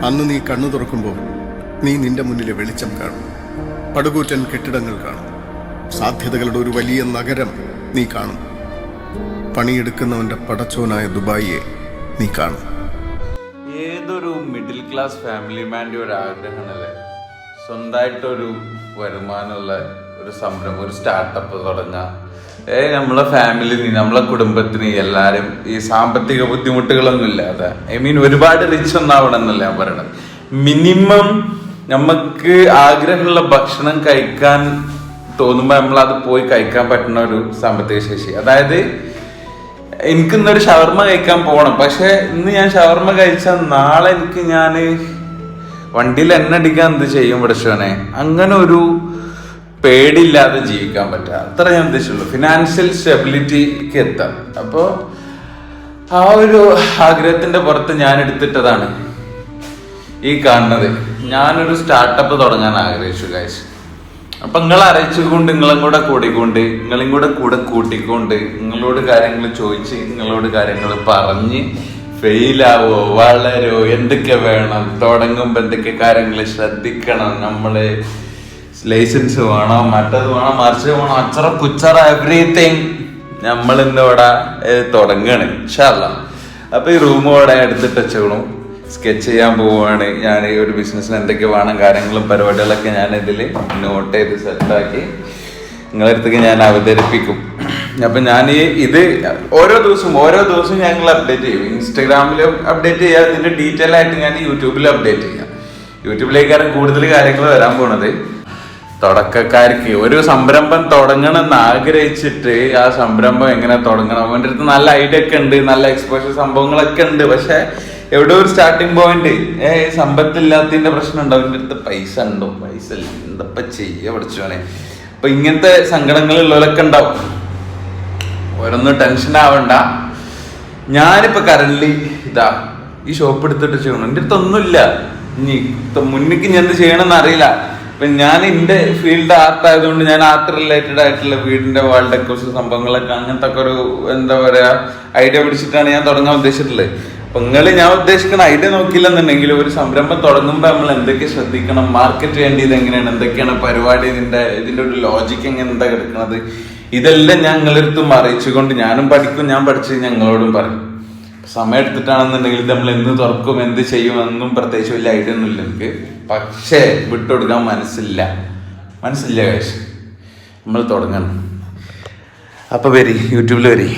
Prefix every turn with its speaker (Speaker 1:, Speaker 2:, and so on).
Speaker 1: അന്ന് നീ കണ്ണു തുറക്കുമ്പോൾ നീ നിന്റെ മുന്നിലെ വെളിച്ചം കാണും. പടുകൂറ്റൻ കെട്ടിടങ്ങൾ കാണും. സാധ്യതകളുടെ ഒരു വലിയ നഗരം നീ കാണും. പണിയെടുക്കുന്നവന്റെ പടച്ചോനായ ദുബായിയെ നീ കാണും.
Speaker 2: ഏതൊരു മിഡിൽ ക്ലാസ് ഫാമിലി മാൻ്റെ ഒരു ആഗ്രഹമാണല്ലേ, സ്വന്തമായിട്ടൊരു വരുമാനമുള്ള ഒരു സംരംഭം, ഒരു സ്റ്റാർട്ടപ്പ് തുടങ്ങാം. നമ്മളെ ഫാമിലി, നമ്മളെ കുടുംബത്തിന് എല്ലാവരും ഈ സാമ്പത്തിക ബുദ്ധിമുട്ടുകളൊന്നും ഇല്ലാതെ, ഒരുപാട് റിച്ച് ഒന്നും ആവണം എന്നല്ല ഞാൻ പറയണത്. മിനിമം നമുക്ക് ആഗ്രഹമുള്ള ഭക്ഷണം കഴിക്കാൻ തോന്നുമ്പോൾ നമ്മളത് പോയി കഴിക്കാൻ പറ്റുന്ന ഒരു സാമ്പത്തിക ശേഷി. അതായത് എനിക്കിന്നൊരു ഷവർമ കഴിക്കാൻ പോകണം, പക്ഷെ ഇന്ന് ഞാൻ ഷവർമ കഴിച്ചാൽ നാളെ ഞാൻ വണ്ടിയിൽ എണ്ണ അടിക്കാൻ എന്ത് ചെയ്യും പഠിച്ചോനെ? അങ്ങനെ ഒരു പേടിയില്ലാതെ ജീവിക്കാൻ പറ്റുക, അത്ര ഞാൻ ഉദ്ദേശിച്ചുള്ളൂ. ഫിനാൻഷ്യൽ സ്റ്റെബിലിറ്റിക്ക് എത്താം. അപ്പോൾ ആ ഒരു ആഗ്രഹത്തിന്റെ പുറത്ത് ഞാൻ എടുത്തിട്ടതാണ് ഈ കാണുന്നത്. ഞാനൊരു സ്റ്റാർട്ടപ്പ് തുടങ്ങാൻ ആഗ്രഹിച്ചു ഗൈസ്. അപ്പൊ നിങ്ങളെ അറിയിച്ചുകൊണ്ട്, നിങ്ങളും കൂടെ കൂടിക്കൊണ്ട്, നിങ്ങളും കൂടെ കൂട്ടിക്കൊണ്ട്, നിങ്ങളോട് കാര്യങ്ങൾ ചോദിച്ച്, നിങ്ങളോട് കാര്യങ്ങൾ പറഞ്ഞ് ഫെയിലാവോ വളരോ, എന്തൊക്കെ വേണം, തുടങ്ങുമ്പോൾ എന്തൊക്കെ കാര്യങ്ങൾ ശ്രദ്ധിക്കണം, നമ്മള് ലൈസൻസ് വേണം, മറ്റത് വേണം, മറിച്ച് വേണം, അച്ചറ കുച്ചറ എവറിത്തിങ് നമ്മൾ ഇന്നിവിടെ തുടങ്ങാണ് ഇൻഷാ അല്ലാഹ്. അപ്പൊ ഈ റൂം ഇവിടെ എടുത്തിട്ട് വെച്ചോളും, സ്കെച്ച് ചെയ്യാൻ പോവുകയാണ്. ഞാൻ ഈ ഒരു ബിസിനസ്സിന് എന്തൊക്കെ വേണം കാര്യങ്ങളും പരിപാടികളൊക്കെ ഞാൻ ഇതിൽ നോട്ട് ചെയ്ത് സെറ്റാക്കി നിങ്ങളുടെ അടുത്തേക്ക് ഞാൻ അവതരിപ്പിക്കും. അപ്പം ഞാൻ ഇത് ഓരോ ദിവസവും ഞങ്ങൾ അപ്ഡേറ്റ് ചെയ്യും. ഇൻസ്റ്റാഗ്രാമിലും അപ്ഡേറ്റ് ചെയ്യാം, ഇതിൻ്റെ ഡീറ്റെയിൽ ആയിട്ട് ഞാൻ യൂട്യൂബിൽ അപ്ഡേറ്റ് ചെയ്യാം. യൂട്യൂബിലേക്കാണ് കൂടുതൽ കാര്യങ്ങൾ വരാൻ പോണത്. തുടക്കക്കാർക്ക് ഒരു സംരംഭം തുടങ്ങണമെന്ന് ആഗ്രഹിച്ചിട്ട് ആ സംരംഭം എങ്ങനെ തുടങ്ങണം, അവൻ്റെ അടുത്ത് നല്ല ഐഡിയ ഒക്കെ ഉണ്ട്, നല്ല എക്സ്പോഷർ സംഭവങ്ങളൊക്കെ ഉണ്ട്, പക്ഷെ എവിടെ ഒരു സ്റ്റാർട്ടിങ് പോയിന്റ് സമ്പത്തില്ലാത്തതിന്റെ പ്രശ്നം ഉണ്ട്. അവൻ്റെ അടുത്ത് പൈസ ഉണ്ടോ, പൈസ ഇല്ല, എന്തപ്പ ചെയ്യാ പഠിച്ചോനെ. അപ്പൊ ഇങ്ങനത്തെ സങ്കടങ്ങളുള്ളവരൊക്കെ ഉണ്ടാവും. ഓരോന്നും ടെൻഷൻ ആവണ്ട. ഞാനിപ്പോ കറന്റ് ഇതാ ഈ ഷോപ്പ് എടുത്തിട്ട് ചെയ്യണം, എൻ്റെ അടുത്ത് ഒന്നുമില്ല. ഇനി മുന്നിക്ക് ഞാൻ എന്ത് ചെയ്യണമെന്ന് അറിയില്ല. ഇപ്പൊ ഞാൻ എന്റെ ഫീൽഡ് ആർട്ട് ആയതുകൊണ്ട് ഞാൻ ആർട്ട് റിലേറ്റഡ് ആയിട്ടുള്ള വീടിന്റെ വാൾ ഡെക്കോസ് സംഭവങ്ങളൊക്കെ അങ്ങനത്തെ ഒക്കെ ഒരു എന്താ പറയാ ഐഡിയ പിടിച്ചിട്ടാണ് ഞാൻ തുടങ്ങാൻ ഉദ്ദേശിച്ചിട്ടുള്ളത്. അപ്പൊ ഞാൻ ഉദ്ദേശിക്കുന്ന ഐഡിയ നോക്കിയില്ലെന്നുണ്ടെങ്കിൽ ഒരു സംരംഭം തുടങ്ങുമ്പോൾ നമ്മൾ എന്തൊക്കെ ശ്രദ്ധിക്കണം, മാർക്കറ്റ് വേണ്ടിയത് എങ്ങനെയാണ്, എന്തൊക്കെയാണ് പരിപാടി, ഇതിന്റെ ഒരു ലോജിക്ക് എങ്ങനെ എന്താ കിടക്കുന്നത്, ഇതെല്ലാം ഞാൻ നിങ്ങളടുത്തും അറിയിച്ചുകൊണ്ട് ഞാനും പഠിക്കും. ഞാൻ പഠിച്ച് ഞങ്ങളോടും പറയും. സമയം എടുത്തിട്ടാണെന്നുണ്ടെങ്കിൽ നമ്മൾ എന്ന് തുറക്കും, എന്ത് ചെയ്യും എന്നും പ്രത്യേകിച്ച് വലിയ ഐഡിയ ഒന്നുമില്ല എനിക്ക്. പക്ഷേ വിട്ടുകൊടുക്കാൻ മനസ്സില്ല കാശ്. നമ്മൾ തുടങ്ങണം. അപ്പൊ വരി, യൂട്യൂബിൽ വരി.